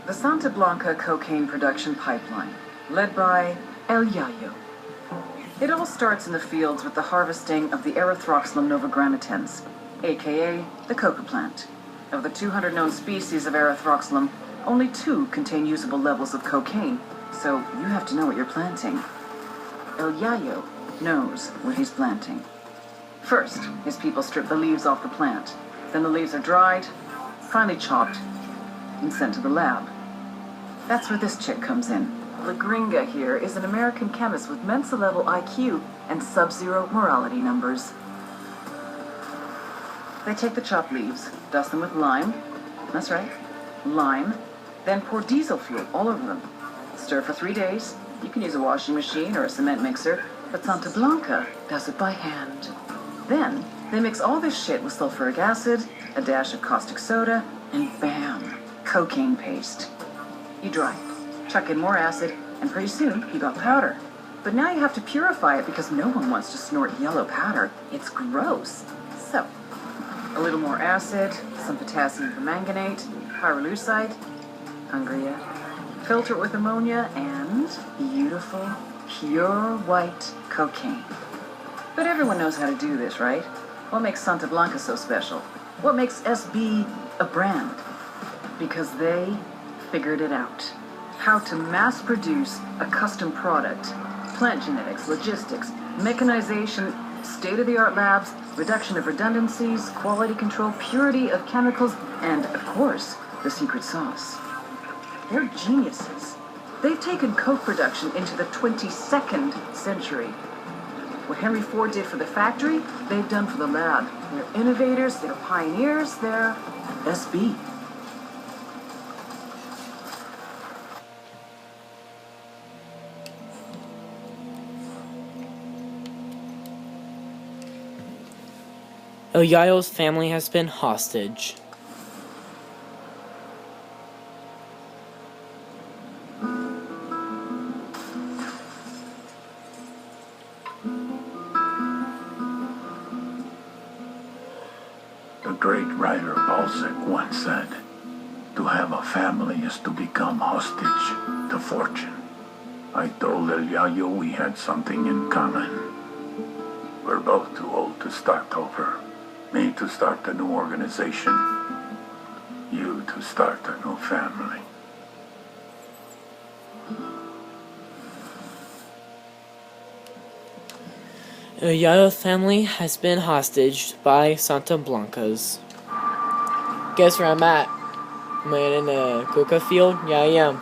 The Santa Blanca cocaine production pipeline, led by El Yayo. It all starts in the fields with the harvesting of the Erythroxylum novogrammatens, aka the coca plant. Of the 200 known species of Erythroxylum, only 2 contain usable levels of cocaine, so you have to know what you're planting. El Yayo knows what he's planting. First, his people strip the leaves off the plant. Then the leaves are dried, finally chopped, and sent to the lab. That's where this chick comes in. La Gringa here is an American chemist with Mensa-level IQ and sub-zero morality numbers. They take the chopped leaves, dust them with lime. That's right, lime. Then pour diesel fuel all over them. Stir for 3 days. You can use a washing machine or a cement mixer, but Santa Blanca does it by hand. Then, they mix all this shit with sulfuric acid, a dash of caustic soda, and bam, cocaine paste. You dry it, chuck in more acid, and pretty soon you got powder. But now you have to purify it because no one wants to snort yellow powder. It's gross. So, a little more acid, some potassium permanganate, pyrolusite, hungry yet? Filter it with ammonia, and beautiful, pure white cocaine. But everyone knows how to do this, right? What makes Santa Blanca so special? What makes SB a brand? Because they figured it out. How to mass produce a custom product. Plant genetics, logistics, mechanization, state-of-the-art labs, reduction of redundancies, quality control, purity of chemicals, and, of course, the secret sauce. They're geniuses. They've taken coke production into the 22nd century. What Henry Ford did for the factory, they've done for the lab. They're innovators, they're pioneers, they're SB. El Yayo's family has been hostage. The great writer Balzac once said, "To have a family is to become hostage to fortune." I told El Yayo we had something in common. We're both too old to start over. Me to start a new organization. You to start a new family. El Yayo's family has been hostaged by Santa Blanca's. Guess where I'm at? Am I in the coca field? Yeah, I am.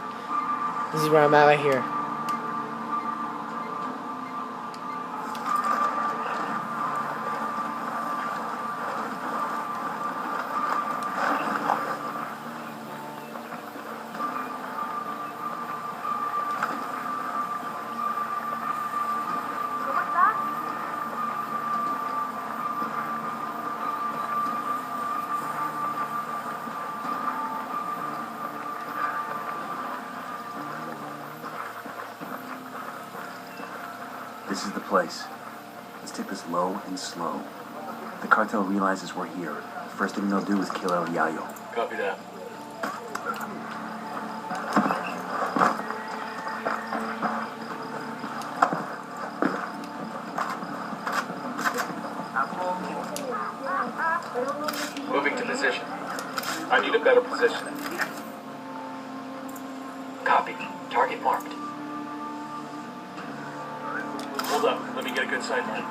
This is where I'm at right here. This is the place. Let's take this low and slow. The cartel realizes we're here. The first thing they'll do is kill El Yayo. Copy that. Moving to position. I need a better position. Copy. Target marked. Hold up. Let me get a good sight line.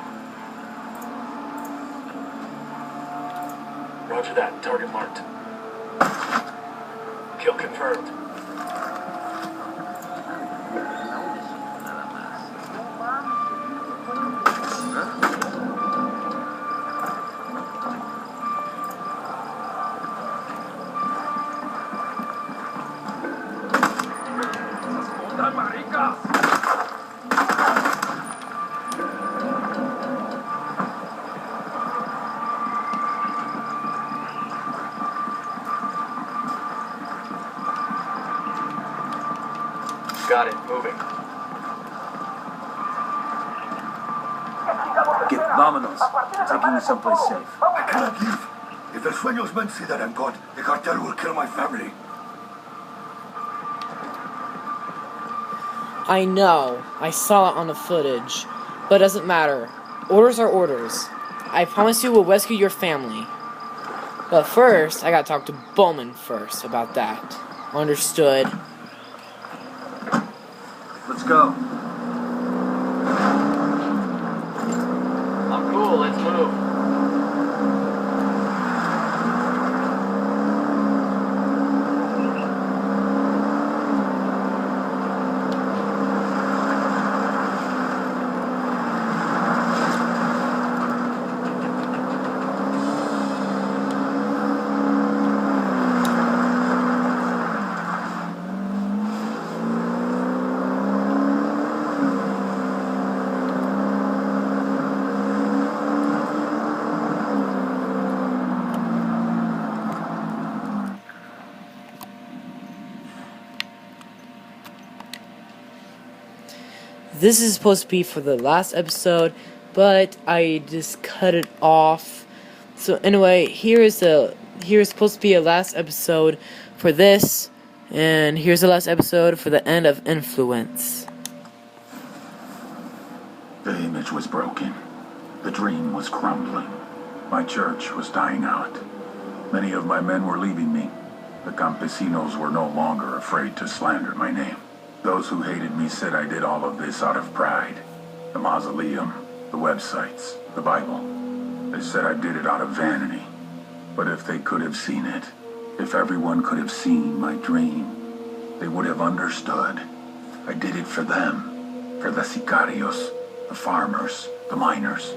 Roger that. Target marked. Kill confirmed. Got it. Moving. Get Vámonos. Taking you someplace safe. I cannot leave. If the sueños men see that I'm gone, the cartel will kill my family. I know. I saw it on the footage. But it doesn't matter. Orders are orders. I promise you we'll rescue your family. But first, I gotta talk to Bowman first about that. Understood. Let's go. I'm cool, let's move. This is supposed to be for the last episode, but I just cut it off. So anyway, here's supposed to be a last episode for this, and here's the last episode for the end of Influence. The image was broken. The dream was crumbling. My church was dying out. Many of my men were leaving me. The campesinos were no longer afraid to slander my name. Those who hated me said I did all of this out of pride. The mausoleum, the websites, the Bible. They said I did it out of vanity. But if they could have seen it, if everyone could have seen my dream, they would have understood. I did it for them, for the sicarios, the farmers, the miners.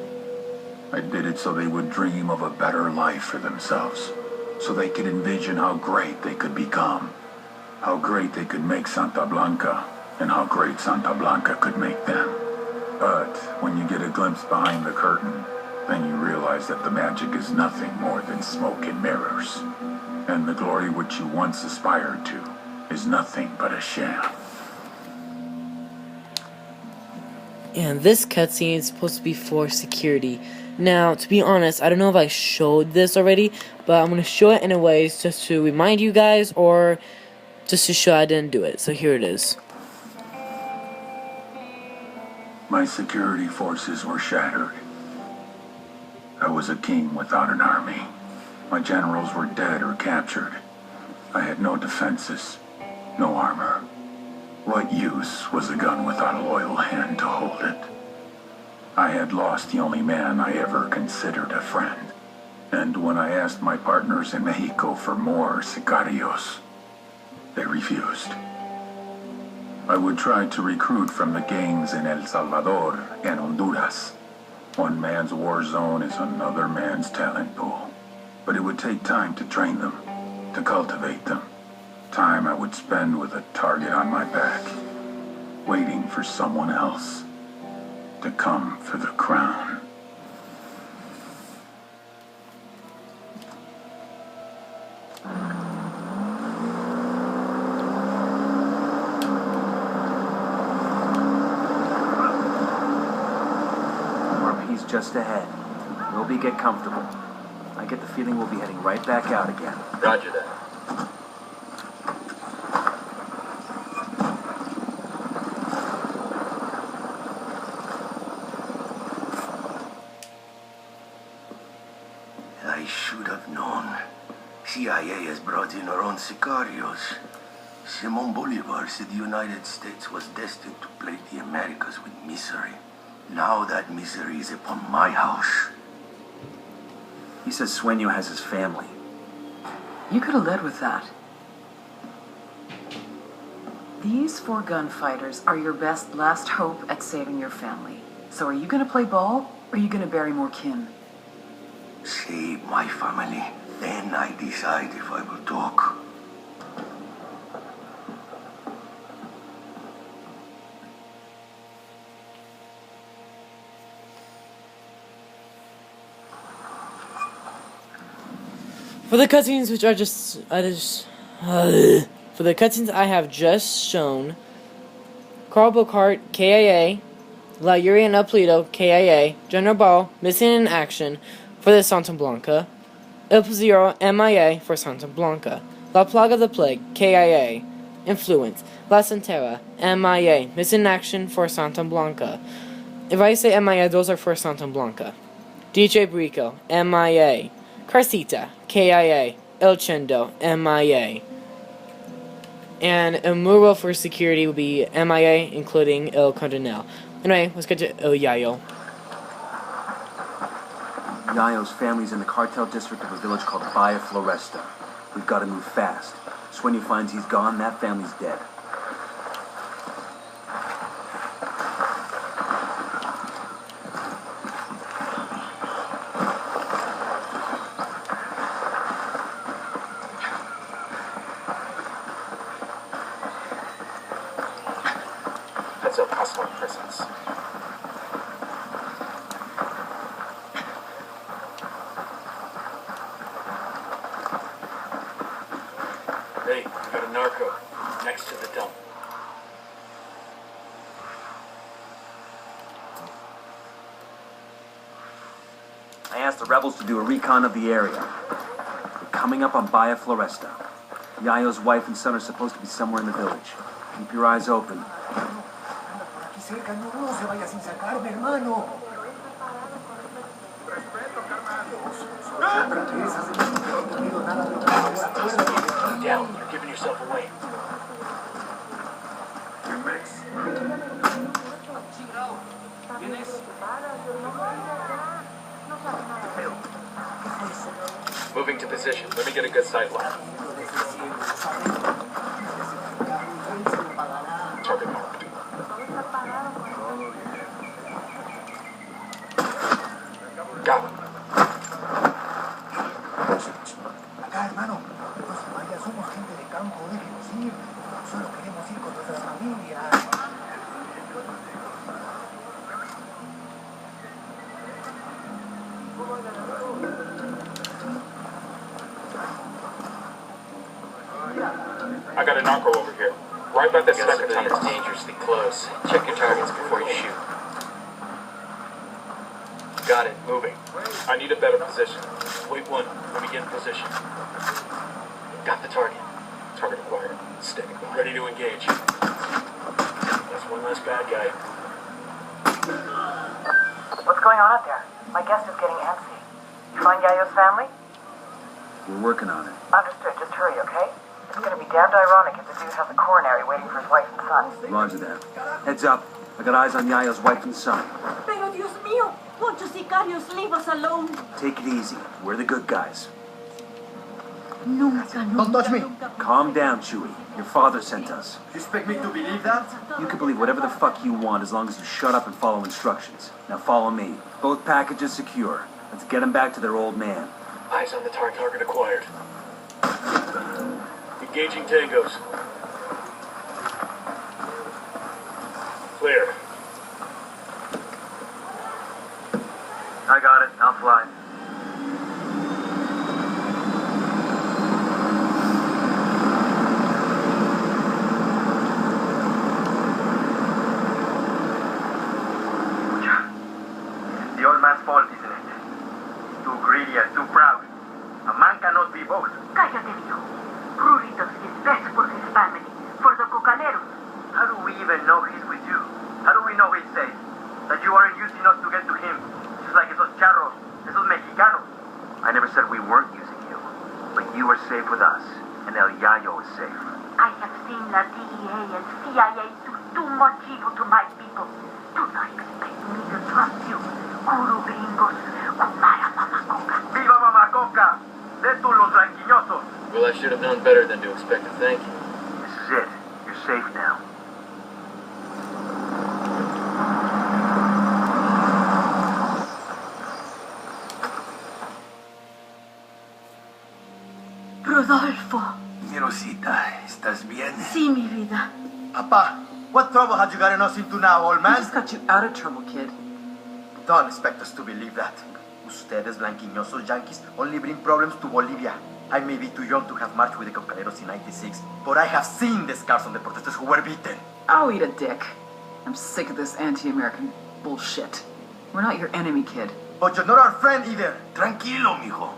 I did it so they would dream of a better life for themselves, so they could envision how great they could become. How great they could make Santa Blanca, and how great Santa Blanca could make them. But when you get a glimpse behind the curtain, then you realize that the magic is nothing more than smoke and mirrors. And the glory which you once aspired to is nothing but a sham. And this cutscene is supposed to be for security. Now, to be honest, I don't know if I showed this already, but I'm going to show it anyways just to remind you guys, or just to show I didn't do it. So here it is. My security forces were shattered. I was a king without an army. My generals were dead or captured. I had no defenses, no armor. What use was a gun without a loyal hand to hold it? I had lost the only man I ever considered a friend. And when I asked my partners in Mexico for more sicarios, they refused. I would try to recruit from the gangs in El Salvador and Honduras. One man's war zone is another man's talent pool. But it would take time to train them, to cultivate them. Time I would spend with a target on my back, waiting for someone else to come for the crown. RP's just ahead. We'll get comfortable. I get the feeling we'll be heading right back out again. Roger that. I should have known. CIA has brought in our own sicarios. Simon Bolivar said the United States was destined to plague the Americas with misery. Now that misery is upon my house. He says Sueño has his family. You could have led with that. These 4 gunfighters are your best last hope at saving your family. So are you going to play ball, or are you going to bury more kin? Save my family, then I decide if I will talk. For the cutscenes which are for the cutscenes I have just shown, Carl Bocart, KIA, La Yuriana Pleto, KIA, General Ball, missing in action for the Santa Blanca, Il Zero, MIA for Santa Blanca, La Plaga of the Plague, KIA, Influence. La Santera. MIA. Missing action for Santa Blanca. If I say MIA, those are for Santa Blanca. DJ Brico. MIA. Carcita. KIA. El Chendo. MIA. And a mural for security would be MIA, including El Cardinal. Anyway, let's get to El Yayo. Yayo's family's in the cartel district of a village called Bahia Floresta. We've got to move fast. So when he finds he's gone, that family's dead. That's a hostile presence. Hey, we got a narco next to the dump. I asked the rebels to do a recon of the area. We're coming up on Bahia Floresta. Yayo's wife and son are supposed to be somewhere in the village. Keep your eyes open. Down, you're giving yourself away. Moving to position. Let me get a good sight line. Target marked. Got him. Acá, hermano, los mayas somos gente de campo, déjenos ir. Solo queremos ir con nuestras familias. I got a narco over here. Right by the second time. It's dangerously close. Check your targets before you shoot. Got it. Moving. I need a better position. Wait one. Let me get in position. Got the target. Target acquired. Standing by. Ready to engage. That's one less bad guy. What's going on out there? My guest is getting antsy. You find Yayo's family? We're working on it. Understood. Just hurry, okay? It's gonna be damned ironic if the dude has a coronary waiting for his wife and son. Roger that. Heads up. I got eyes on Yayo's wife and son. Pero Dios mío, won't you sicarios leave us alone? Take it easy. We're the good guys. Nunca, nunca, Don't touch me. nunca. Calm down, Chewie. Your father sent us. You expect me to believe that? You can believe whatever the fuck you want as long as you shut up and follow instructions. Now follow me. Both packages secure. Let's get them back to their old man. Eyes on the target. Target acquired. Engaging tangos. Clear. I got it. I'll fly. The old man's fault, isn't it? He's too greedy and too proud. A man cannot be both. Cállate, viejo. Ruritos is best for his family, for the cocaleros. How do we even know he's with you? How do we know he's safe? That you aren't using us to get to him? Just like esos charros, esos mexicanos. I never said we weren't using you. But you are safe with us, and El Yayo is safe. I have seen the DEA and CIA do too much evil to my people. Do not expect me to trust you, Guru gringos, Kumara Mamacoca. ¡Viva Mamacoca! ¡De tú los blanquiñosos! Well, I should have known better than to expect a thank you. This is it. You're safe now. Rodolfo. Mi Rosita, ¿estás bien? Sí, mi vida. Papa, what trouble had you gotten us into now, old I man? just got you out of trouble, kid. Don't expect us to believe that. Ustedes, blanquiñosos yankees, only bring problems to Bolivia. I may be too young to have marched with the cocaleros in '96, but I have seen the scars on the protesters who were beaten. I'll eat a dick. I'm sick of this anti-American bullshit. We're not your enemy, kid. But you're not our friend either. Tranquilo, mijo.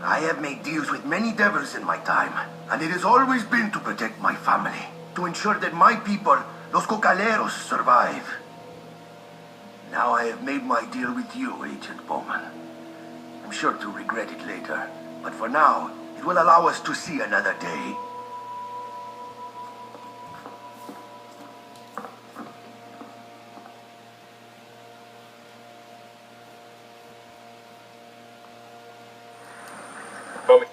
I have made deals with many devils in my time, and it has always been to protect my family, to ensure that my people, los cocaleros, survive. Now I have made my deal with you, Agent Bowman. I'm sure to regret it later, but for now, it will allow us to see another day. Bowman.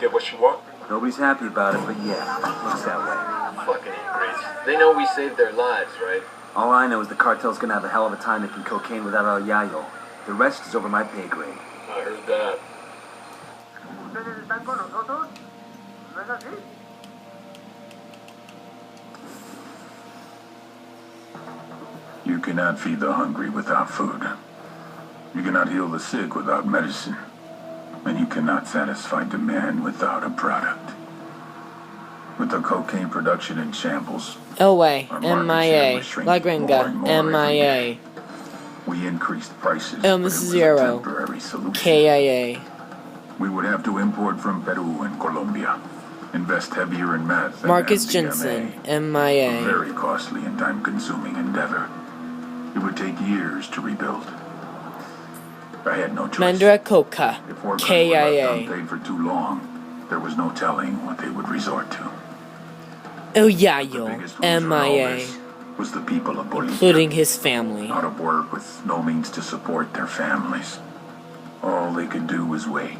Get what you want? Nobody's happy about it, but yeah, it looks that way. Fucking ingrates. They know we saved their lives, right? All I know is the cartel's gonna have a hell of a time making cocaine without El Yayo. The rest is over my pay grade. I heard that. ¿Ustedes están con nosotros? ¿No es así? You cannot feed the hungry without food. You cannot heal the sick without medicine. And you cannot satisfy demand without a product. With the cocaine production in shambles, Away. our market share MIA. was shrinking La more Gringa. and more every day. MIA. We increased prices, El but it was a Zero. temporary solution. KIA. We would have to import from Peru and Colombia. Invest heavier in meth and Marcus MDMA. Jensen. A MIA. very costly and time-consuming endeavor. It would take years to rebuild. I had no choice. Mandra Coca. If workers were left KIA. unpaid for too long, there was no telling what they would resort to. El The Yayo. biggest loser in all MIA. this was the people of Bolivia. Including his family. Out of work with no means to support their families. All they could do was wait.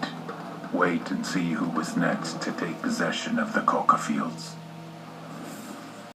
Wait and see who was next to take possession of the coca fields.